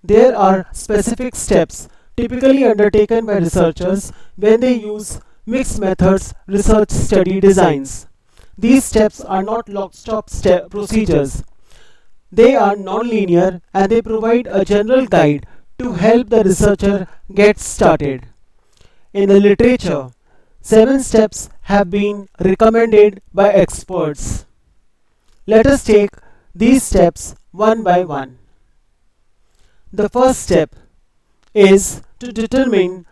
There are specific steps typically undertaken by researchers when they use mixed methods research study designs. These steps are not lock-stop procedures. They are non-linear and they provide a general guide to help the researcher get started. In the literature, 7 steps have been recommended by experts. Let us take these steps one by one. The first step is to determine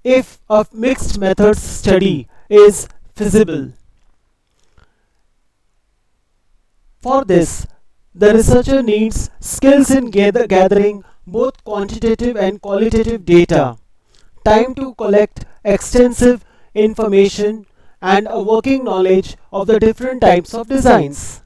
if a mixed methods study is feasible. For this, the researcher needs skills in gathering both quantitative and qualitative data, time to collect extensive information, and a working knowledge of the different types of designs.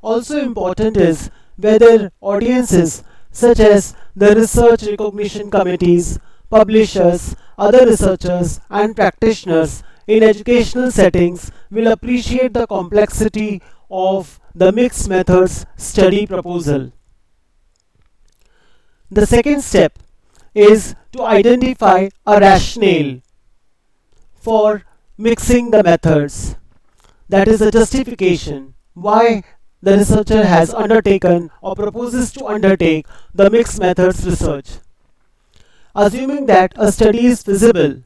Also important is whether audiences such as the research recognition committees, publishers, other researchers, and practitioners in educational settings will appreciate the complexity of the mixed methods study proposal. The second step is to identify a rationale for mixing the methods. That is a justification why the researcher has undertaken or proposes to undertake the mixed methods research. Assuming that a study is feasible,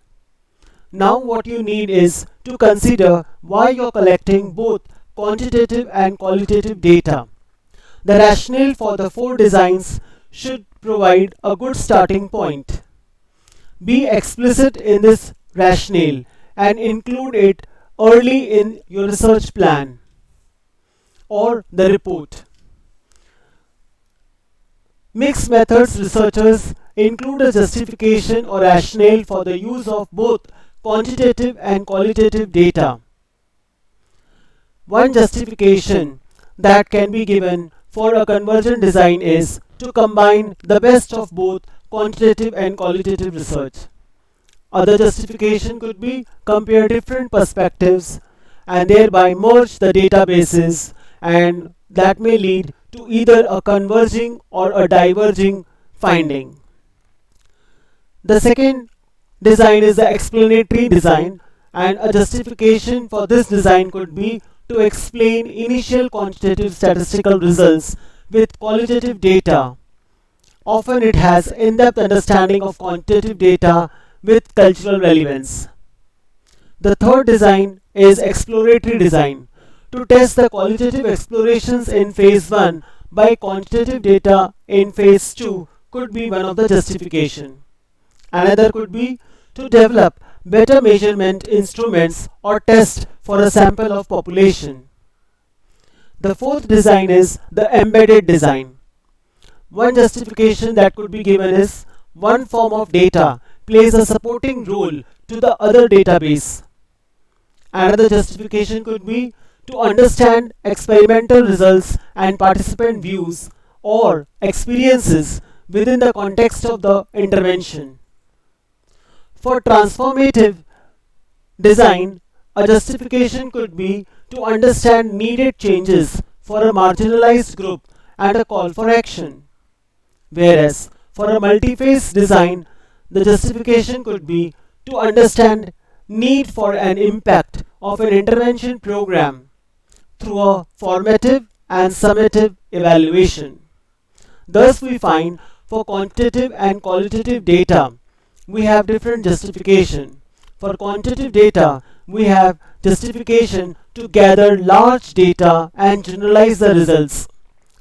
now what you need is to consider why you're collecting both quantitative and qualitative data. The rationale for the 4 designs should provide a good starting point. Be explicit in this rationale and include it early in your research plan or the report. Mixed methods researchers include a justification or rationale for the use of both quantitative and qualitative data. One justification that can be given for a convergent design is to combine the best of both quantitative and qualitative research. Other justification could be compare different perspectives and thereby merge the databases, and that may lead to either a converging or a diverging finding. The second design is the explanatory design, and a justification for this design could be to explain initial quantitative statistical results with qualitative data. Often it has in-depth understanding of quantitative data with cultural relevance. The third design is exploratory design. To test the qualitative explorations in phase 1 by quantitative data in phase 2 could be one of the justification. Another could be to develop better measurement instruments or test for a sample of population. The fourth design is the embedded design. One justification that could be given is one form of data plays a supporting role to the other database. Another justification could be to understand experimental results and participant views or experiences within the context of the intervention. For transformative design, a justification could be to understand needed changes for a marginalized group and a call for action. Whereas for a multi-phase design, the justification could be to understand need for an impact of an intervention program through a formative and summative evaluation. Thus we find for quantitative and qualitative data, we have different justification. For quantitative data, we have justification to gather large data and generalize the results.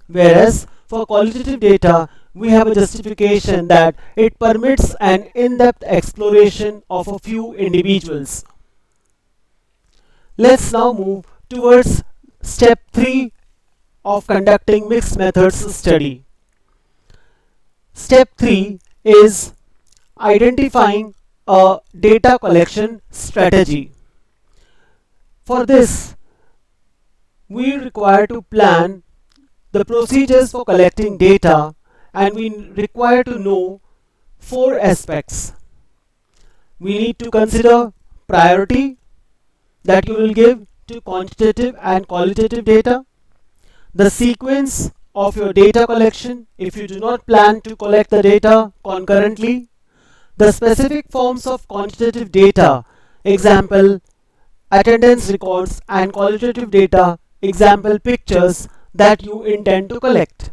Whereas for qualitative data, we have a justification that it permits an in-depth exploration of a few individuals. Let's now move towards step 3 of conducting mixed methods study. Step 3 is identifying a data collection strategy. For this, we require to plan the procedures for collecting data, and we require to know 4 aspects. We need to consider priority that you will give to quantitative and qualitative data, the sequence of your data collection if you do not plan to collect the data concurrently. The specific forms of quantitative data, example attendance records, and qualitative data, example pictures, that you intend to collect.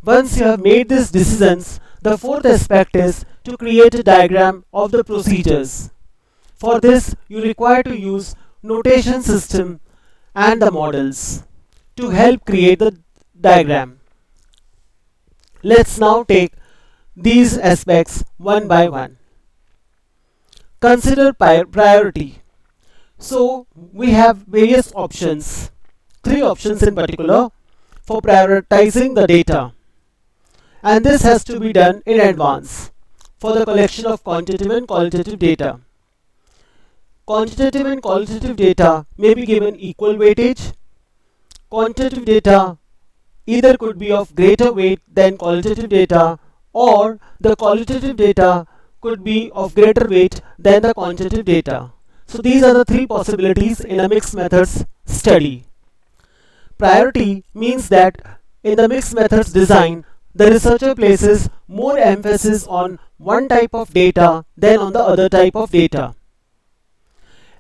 Once you have made these decisions, the fourth aspect is to create a diagram of the procedures. For this, you require to use notation system and the models to help create the diagram. Let's now take these aspects one by one. Consider priority. So we have various options, three options in particular for prioritizing the data, and this has to be done in advance for the collection of quantitative and qualitative data. Quantitative and qualitative data may be given equal weightage. Quantitative data either could be of greater weight than qualitative data, or the qualitative data could be of greater weight than the quantitative data. So these are the three possibilities in a mixed methods study. Priority means that in the mixed methods design, the researcher places more emphasis on one type of data than on the other type of data.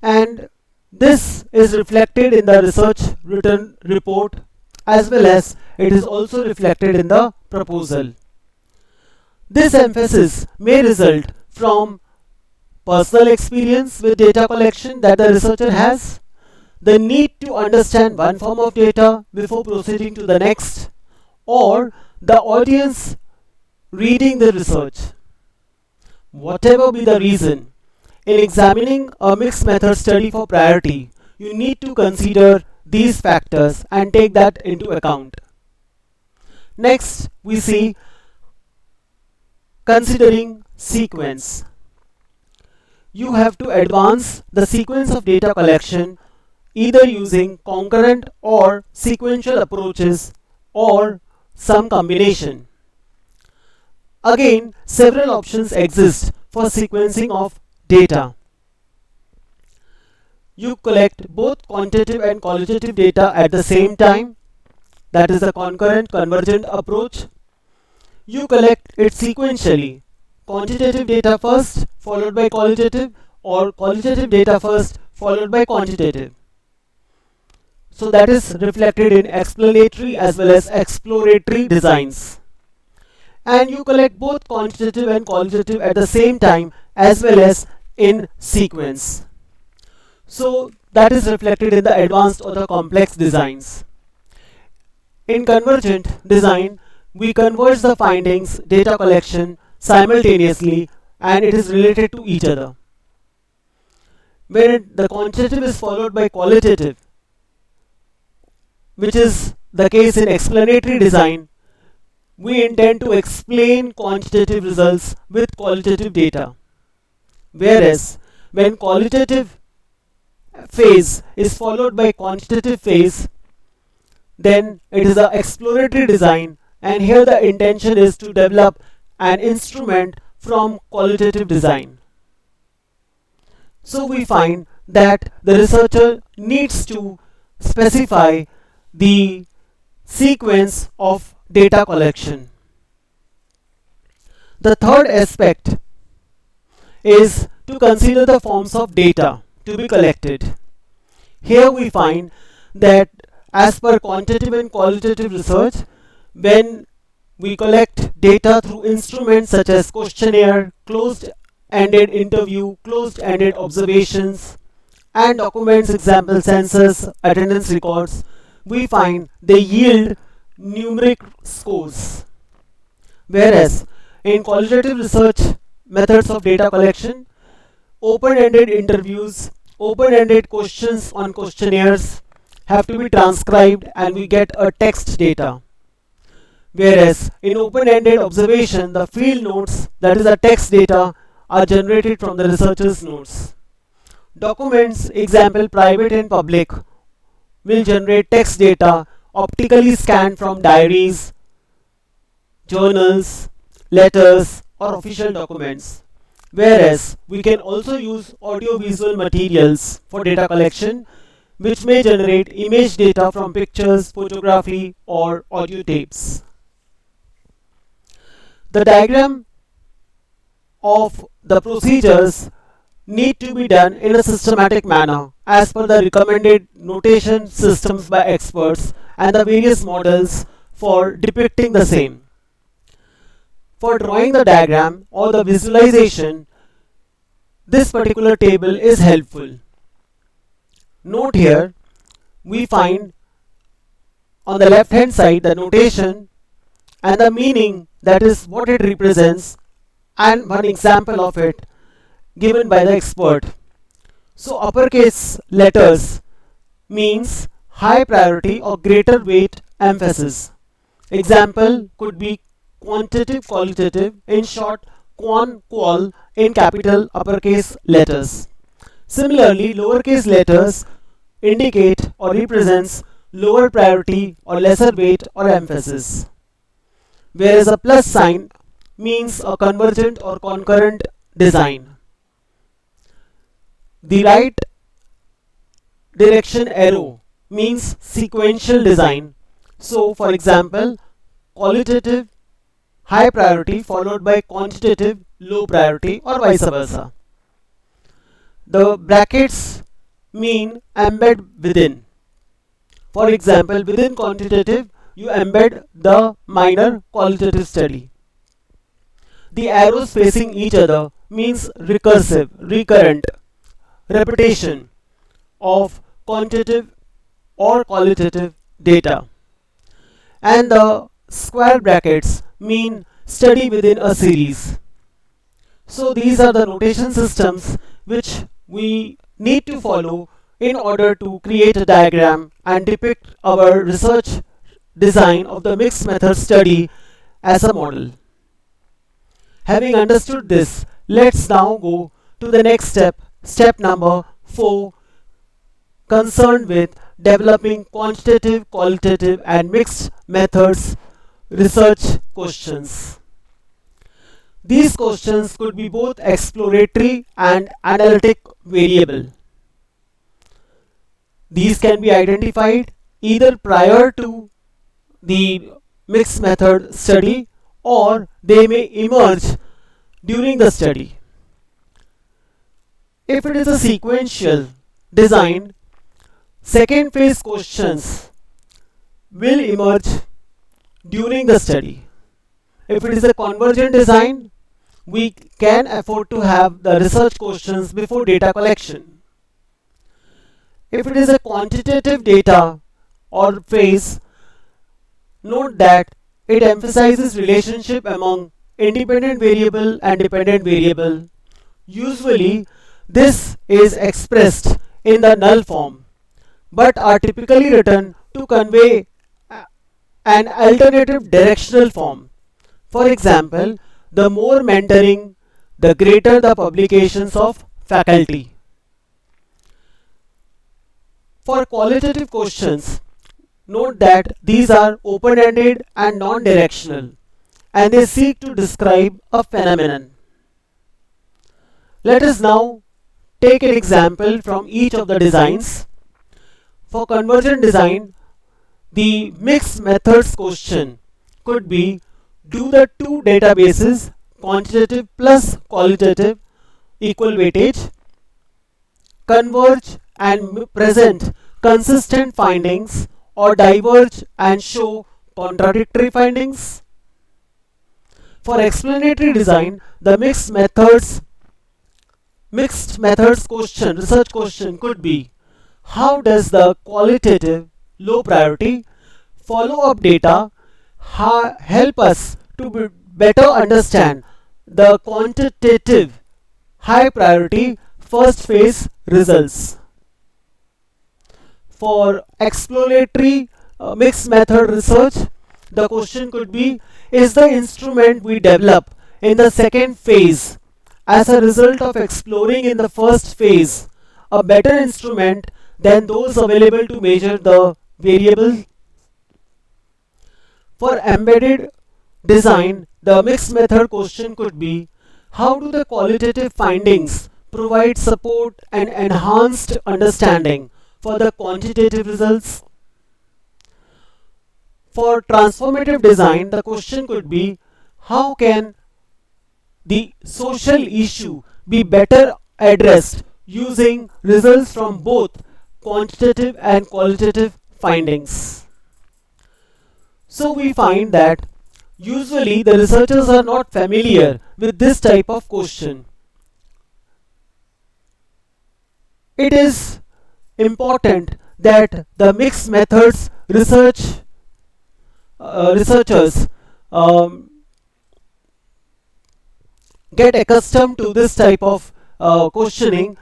And this is reflected in the research written report, as well as it is also reflected in the proposal. This emphasis may result from personal experience with data collection that the researcher has, the need to understand one form of data before proceeding to the next, or the audience reading the research. Whatever be the reason, in examining a mixed method study for priority, you need to consider these factors and take that into account. Next, we see considering sequence. You have to advance the sequence of data collection either using concurrent or sequential approaches or some combination. Again, several options exist for sequencing of data. You collect both quantitative and qualitative data at the same time, that is the concurrent convergent approach. You collect it sequentially, quantitative data first followed by qualitative, or qualitative data first followed by quantitative. So that is reflected in explanatory as well as exploratory designs. And you collect both quantitative and qualitative at the same time as well as in sequence. So that is reflected in the advanced or the complex designs. In convergent design, we converge the findings, data collection simultaneously, and it is related to each other. When the quantitative is followed by qualitative, which is the case in explanatory design, we intend to explain quantitative results with qualitative data. Whereas when qualitative phase is followed by quantitative phase, then it is the exploratory design, and here the intention is to develop an instrument from qualitative design. So we find that the researcher needs to specify the sequence of data collection. The third aspect is to consider the forms of data to be collected. Here we find that as per quantitative and qualitative research, when we collect data through instruments such as questionnaire, closed-ended interview, closed-ended observations, and documents, example census, attendance records, we find they yield numeric scores. Whereas in qualitative research methods of data collection, open-ended interviews, open-ended questions on questionnaires have to be transcribed and we get a text data. Whereas in open-ended observation, the field notes, that is the text data, are generated from the researcher's notes. Documents, example private and public, will generate text data optically scanned from diaries, journals, letters, or official documents. Whereas we can also use audiovisual materials for data collection, which may generate image data from pictures, photography, or audio tapes. The diagram of the procedures need to be done in a systematic manner as per the recommended notation systems by experts and the various models for depicting the same. For drawing the diagram or the visualization, this particular table is helpful. Note here, we find on the left hand side the notation and the meaning, that is what it represents, and one example of it given by the expert. So uppercase letters means high priority or greater weight emphasis. Example could be quantitative, qualitative, in short quan, qual in capital uppercase letters. Similarly, lowercase letters indicate or represents lower priority or lesser weight or emphasis, whereas a plus sign means a convergent or concurrent design. The right direction arrow means sequential design. So, for example, qualitative high priority followed by quantitative low priority, or vice versa. The brackets mean embed within. For example, within quantitative, you embed the minor qualitative study. The arrows facing each other means recursive, recurrent, repetition of quantitative or qualitative data. And the square brackets mean study within a series. So these are the notation systems which we need to follow in order to create a diagram and depict our research design of the mixed method study as a model. Having understood this, let's now go to the next step, step number 4, concerned with developing quantitative, qualitative and mixed methods research questions. These questions could be both exploratory and analytic variable. These can be identified either prior to the mixed method study or they may emerge during the study. If it is a sequential design, second phase questions will emerge during the study. If it is a convergent design, we can afford to have the research questions before data collection. If it is a quantitative data or phase, note that it emphasizes relationship among independent variable and dependent variable. Usually, this is expressed in the null form, but are typically written to convey an alternative directional form. For example, the more mentoring, the greater the publications of faculty. For qualitative questions, note that these are open-ended and non-directional, and they seek to describe a phenomenon. Let us now take an example from each of the designs. For convergent design, the mixed methods question could be: do the two databases, quantitative plus qualitative, equal weightage, converge and present consistent findings, or diverge and show contradictory findings? For explanatory design, the mixed methods question, research question could be: how does the qualitative low priority follow-up data help us to better understand the quantitative high priority first phase results? For exploratory mixed method research, the question could be: is the instrument we develop in the second phase as a result of exploring in the first phase a better instrument than those available to measure the variable? For embedded design, the mixed method question could be: how do the qualitative findings provide support and enhanced understanding for the quantitative results. For transformative design, the question could be, how can the social issue be better addressed using results from both quantitative and qualitative findings? So we find that usually the researchers are not familiar with this type of question. It is important that the mixed methods researchers um, get accustomed to this type of questioning,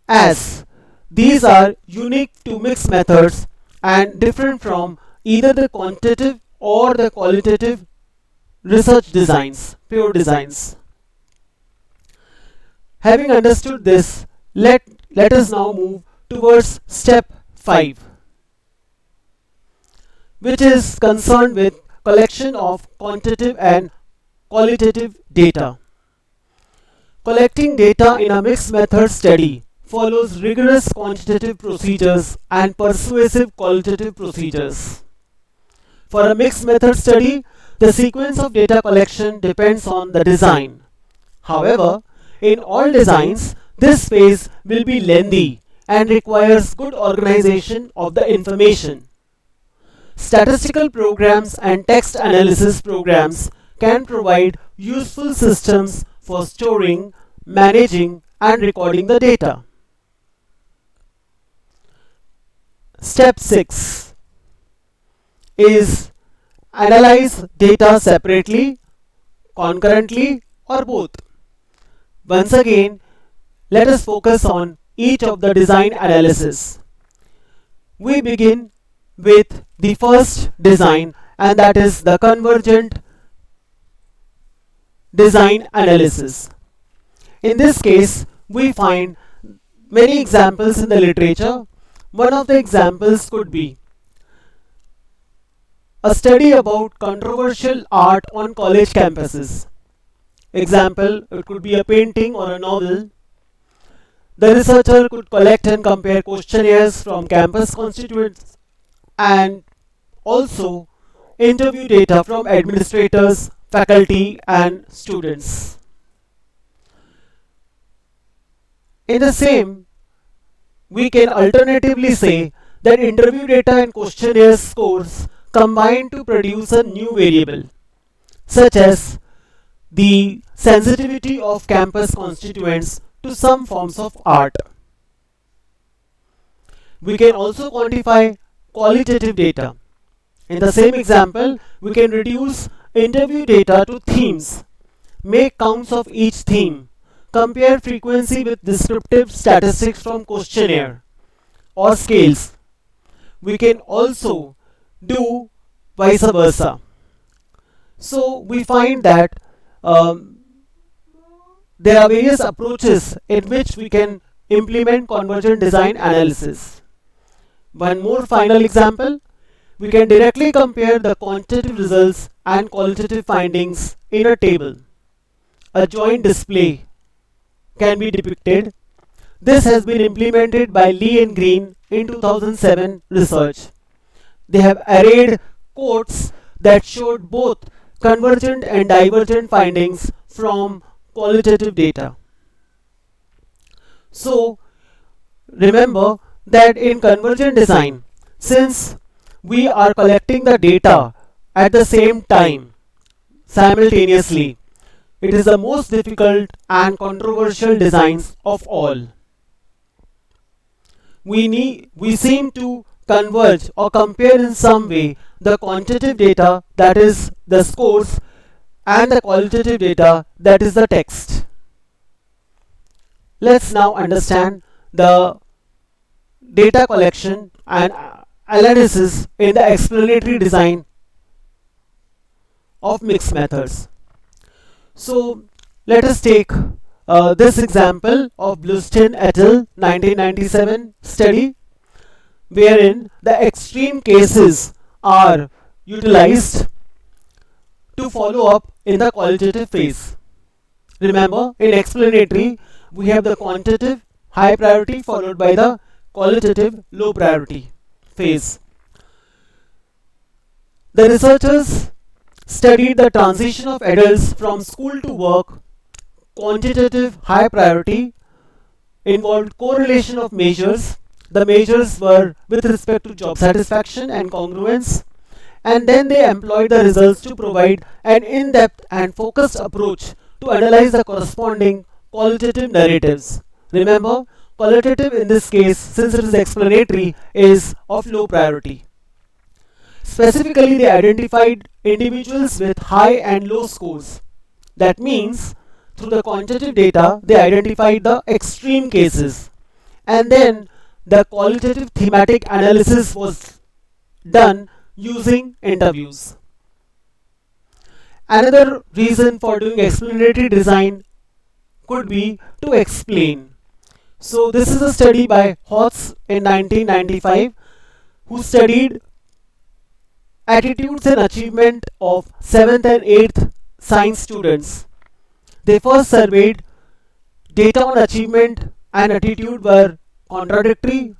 as these are unique to mixed methods and different from either the quantitative or the qualitative research designs, pure designs. Having understood this, let us now move towards step 5, which is concerned with collection of quantitative and qualitative data. Collecting data in a mixed method study follows rigorous quantitative procedures and persuasive qualitative procedures. For a mixed method study, the sequence of data collection depends on the design. However, in all designs, this phase will be lengthy and requires good organization of the information. Statistical programs and text analysis programs can provide useful systems for storing, managing, and recording the data. Step 6 is analyze data separately, concurrently, or both. Once again, let us focus on each of the design analysis. We begin with the first design, and that is the convergent design analysis. In this case, we find many examples in the literature. One of the examples could be a study about controversial art on college campuses. Example, it could be a painting or a novel. The researcher could collect and compare questionnaires from campus constituents and also interview data from administrators, faculty, and students. In the same, we can alternatively say that interview data and questionnaire scores combine to produce a new variable, such as the sensitivity of campus constituents to some forms of art. We can also quantify qualitative data. In the same example, we can reduce interview data to themes, make counts of each theme, compare frequency with descriptive statistics from questionnaire or scales. We can also do vice versa. So we find that there are various approaches in which we can implement convergent design analysis. One more final example, we can directly compare the quantitative results and qualitative findings in a table. A joint display can be depicted. This has been implemented by Lee and Green in 2007 research. They have arrayed quotes that showed both convergent and divergent findings from qualitative data. So remember that in convergent design, since we are collecting the data at the same time, simultaneously, it is the most difficult and controversial designs of all. We seem to converge or compare in some way the quantitative data, that is the scores, and the qualitative data, that is the text. Let's now understand the data collection and analysis in the explanatory design of mixed methods. So let us take this example of Bluestein et al. 1997 study, wherein the extreme cases are utilized to follow up in the qualitative phase. Remember, in explanatory, we have the quantitative high priority followed by the qualitative low priority phase. The researchers studied the transition of adults from school to work. Quantitative high priority involved correlation of measures. The measures were with respect to job satisfaction and congruence, and then they employed the results to provide an in-depth and focused approach to analyze the corresponding qualitative narratives. Remember, qualitative in this case, since it is explanatory, is of low priority. Specifically, they identified individuals with high and low scores. That means, through the quantitative data, they identified the extreme cases. And then the qualitative thematic analysis was done using interviews. Another reason for doing explanatory design could be to explain. So this is a study by Hotz in 1995 who studied attitudes and achievement of 7th and 8th science students. They first surveyed data on achievement and attitude were contradictory.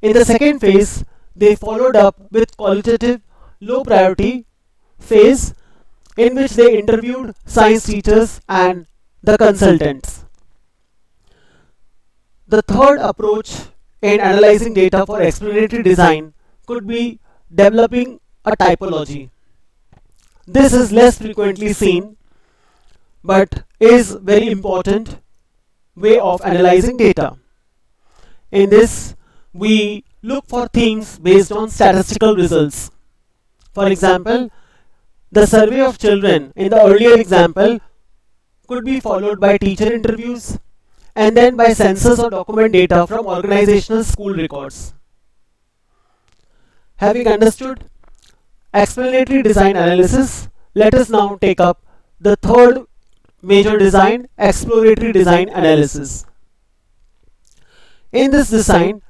In the second phase, they followed up with qualitative low priority phase in which they interviewed science teachers and the consultants. The third approach in analyzing data for explanatory design could be developing a typology. This is less frequently seen but is very important way of analyzing data. In this, we look for themes based on statistical results. For example, the survey of children in the earlier example could be followed by teacher interviews and then by census or document data from organizational school records. Having understood explanatory design analysis, let us now take up the third major design, exploratory design analysis. In this design,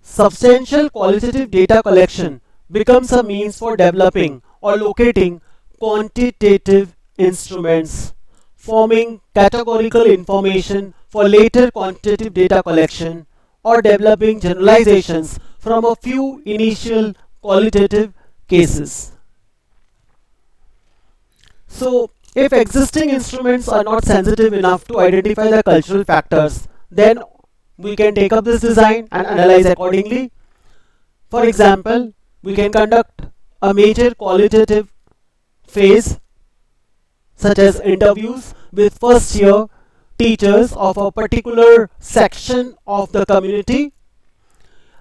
substantial qualitative data collection becomes a means for developing or locating quantitative instruments, forming categorical information for later quantitative data collection, or developing generalizations from a few initial qualitative cases. So, if existing instruments are not sensitive enough to identify the cultural factors, then we can take up this design and analyze accordingly. For example, we can conduct a major qualitative phase such as interviews with first year teachers of a particular section of the community,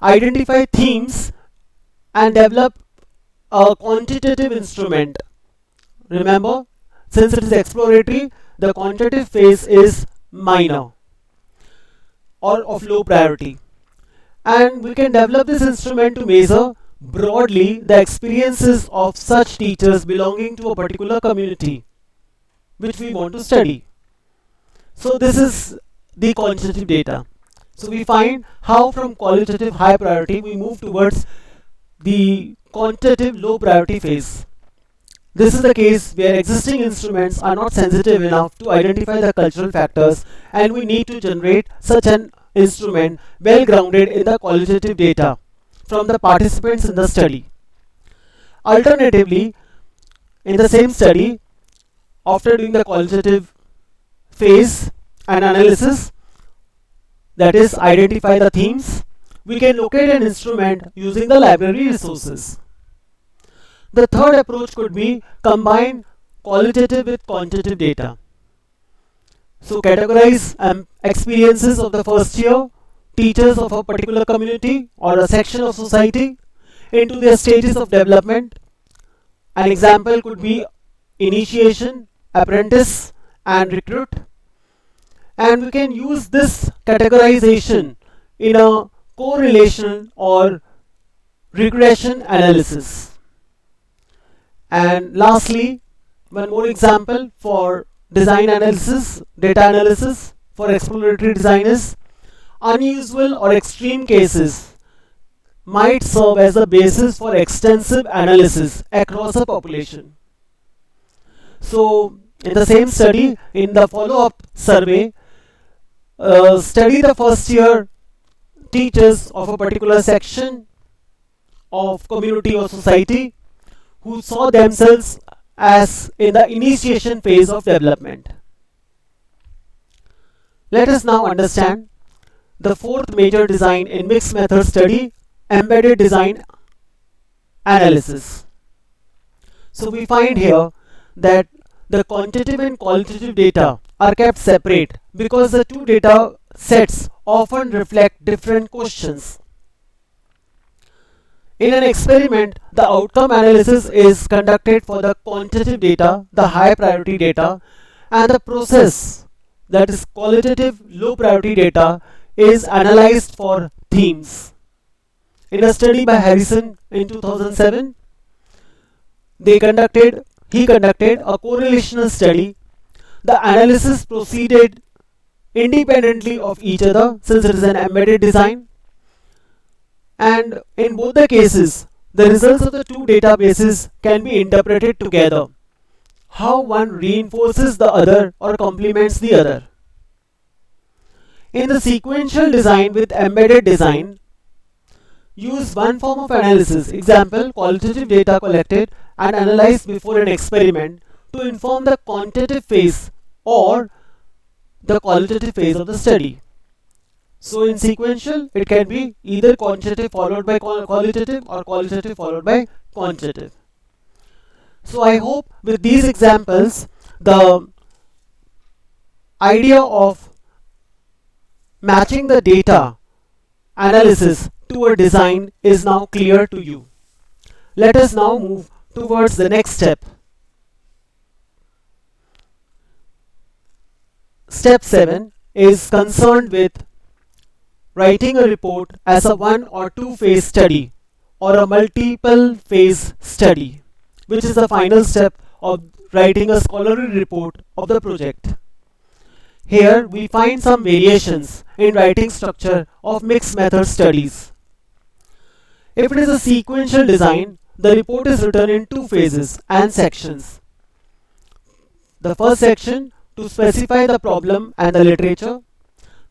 identify themes and develop a quantitative instrument. Remember, since it is exploratory, the quantitative phase is minor or of low priority. And we can develop this instrument to measure broadly the experiences of such teachers belonging to a particular community which we want to study. So this is the quantitative data. So we find how from qualitative high priority we move towards the quantitative low priority phase. This is the case where existing instruments are not sensitive enough to identify the cultural factors and we need to generate such an instrument well grounded in the qualitative data from the participants in the study. Alternatively, in the same study, after doing the qualitative phase and analysis, that is identify the themes, we can locate an instrument using the library resources. The third approach could be combine qualitative with quantitative data. So categorize experiences of the first year teachers of a particular community or a section of society into their stages of development. An example could be initiation, apprentice and recruit. And we can use this categorization in a correlation or regression analysis. And lastly, one more example for design analysis, data analysis for exploratory design is unusual or extreme cases might serve as a basis for extensive analysis across a population. So, in the same study, in the follow-up survey, study the first year teachers of a particular section of community or society who saw themselves as in the initiation phase of development. Let us now understand the fourth major design in mixed method study, embedded design analysis. So we find here that the quantitative and qualitative data are kept separate because the two data sets often reflect different questions. In an experiment, the outcome analysis is conducted for the quantitative data, the high priority data, and the process, that is qualitative low priority data, is analyzed for themes. In a study by Harrison in 2007, he conducted a correlational study. The analysis proceeded independently of each other since it is an embedded design, and in both the cases the results of the two databases can be interpreted together. How one reinforces the other or complements the other. In the sequential design with embedded design, use one form of analysis, example qualitative data collected and analyzed before an experiment, to inform the quantitative phase or the qualitative phase of the study. So in sequential, it can be either quantitative followed by qualitative or qualitative followed by quantitative. So I hope with these examples, the idea of matching the data analysis to a design is now clear to you. Let us now move towards the next step. Step 7 is concerned with writing a report as a one or two phase study or a multiple phase study, which is the final step of writing a scholarly report of the project. Here we find some variations in writing structure of mixed method studies. If it is a sequential design, the report is written in two phases and sections. The first section to specify the problem and the literature.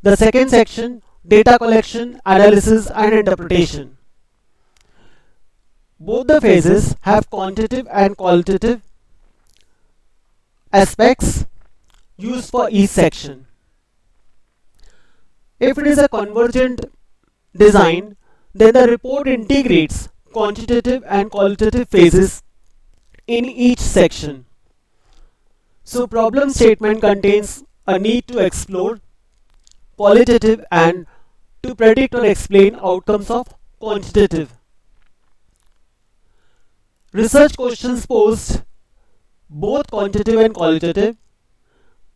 The second section, data collection, analysis and interpretation. Both the phases have quantitative and qualitative aspects used for each section. If it is a convergent design, then the report integrates quantitative and qualitative phases in each section. So problem statement contains a need to explore qualitative and to predict or explain outcomes of quantitative. Research questions posed, both quantitative and qualitative.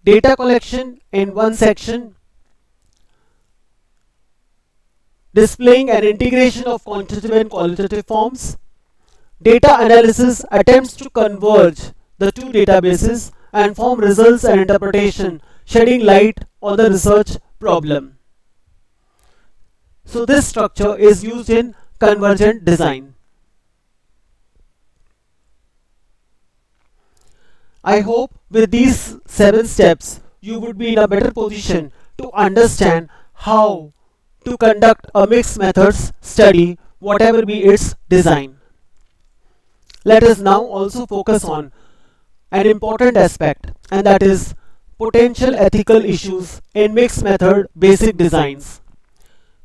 Data collection in one section, displaying an integration of quantitative and qualitative forms. Data analysis attempts to converge the two databases and form results and interpretation, shedding light on the research problem. So this structure is used in convergent design. I hope with these 7 steps you would be in a better position to understand how to conduct a mixed methods study, whatever be its design. Let us now also focus on an important aspect, and that is potential ethical issues in mixed method basic designs.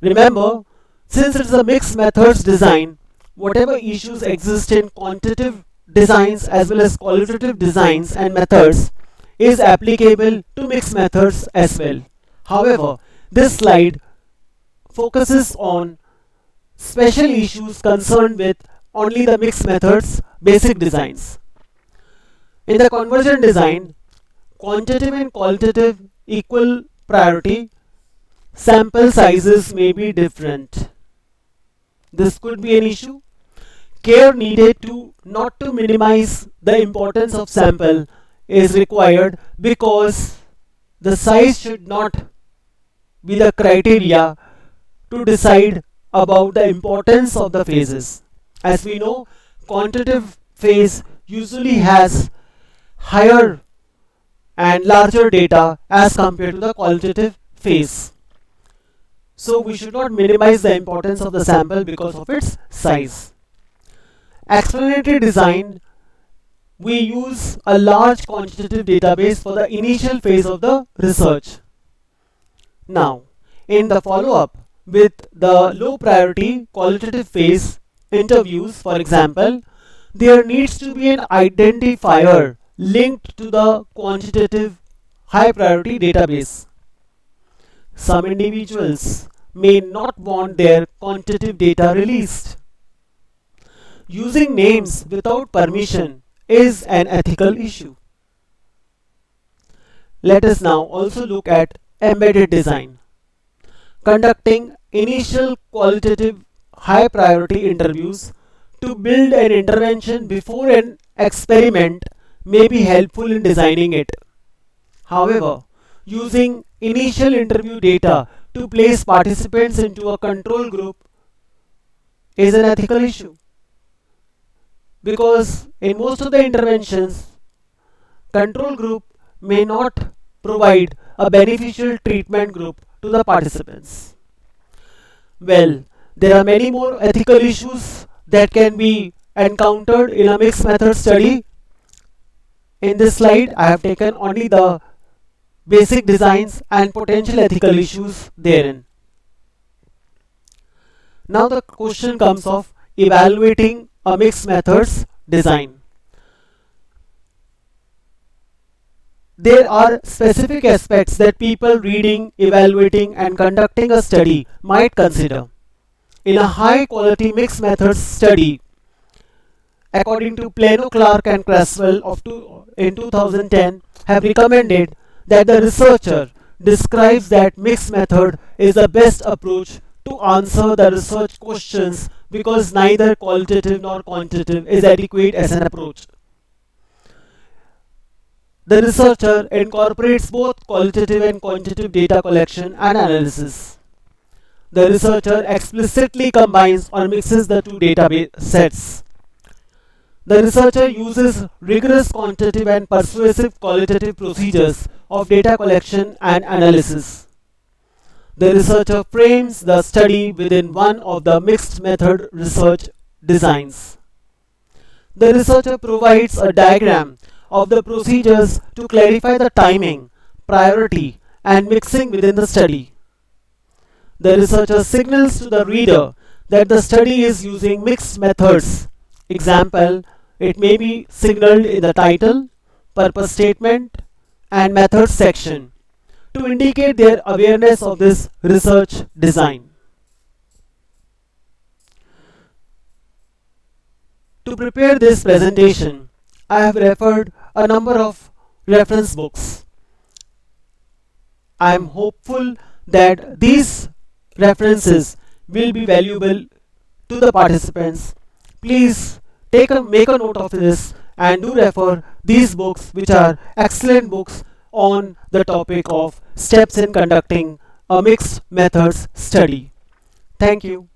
Remember, since it is a mixed methods design, whatever issues exist in quantitative designs as well as qualitative designs and methods is applicable to mixed methods as well. However, this slide focuses on special issues concerned with only the mixed methods basic designs. In the convergent design, quantitative and qualitative equal priority, sample sizes may be different. This could be an issue. Care needed to not to minimize the importance of sample is required, because the size should not be the criteria to decide about the importance of the phases. As we know, quantitative phase usually has higher and larger data as compared to the qualitative phase. so we should not minimize the importance of the sample because of its size. Explanatory design, we use a large quantitative database for the initial phase of the research. Now, in the follow-up with the low priority qualitative phase interviews, for example, there needs to be an identifier linked to the quantitative high priority database. Some individuals may not want their quantitative data released. Using names without permission is an ethical issue. Let us now also look at embedded design. Conducting initial qualitative high priority interviews to build an intervention before an experiment may be helpful in designing it. However, using initial interview data to place participants into a control group is an ethical issue, because in most of the interventions, control group may not provide a beneficial treatment group to the participants. Well, there are many more ethical issues that can be encountered in a mixed method study. In this slide, I have taken only the basic designs and potential ethical issues therein. Now the question comes of evaluating a mixed methods design. There are specific aspects that people reading, evaluating and conducting a study might consider. In a high quality mixed methods study, according to Plano, Clark and Creswell in 2010, have recommended that the researcher describes that mixed method is the best approach to answer the research questions, because neither qualitative nor quantitative is adequate as an approach. The researcher incorporates both qualitative and quantitative data collection and analysis. The researcher explicitly combines or mixes the two data sets. The researcher uses rigorous quantitative and persuasive qualitative procedures of data collection and analysis. The researcher frames the study within one of the mixed method research designs. The researcher provides a diagram of the procedures to clarify the timing, priority, and mixing within the study. The researcher signals to the reader that the study is using mixed methods. Example, it may be signaled in the title, purpose statement, and methods section to indicate their awareness of this research design. To prepare this presentation, I have referred a number of reference books. I am hopeful that these references will be valuable to the participants. Please make a note of this and do refer these books, which are excellent books on the topic of steps in conducting a mixed methods study. Thank you.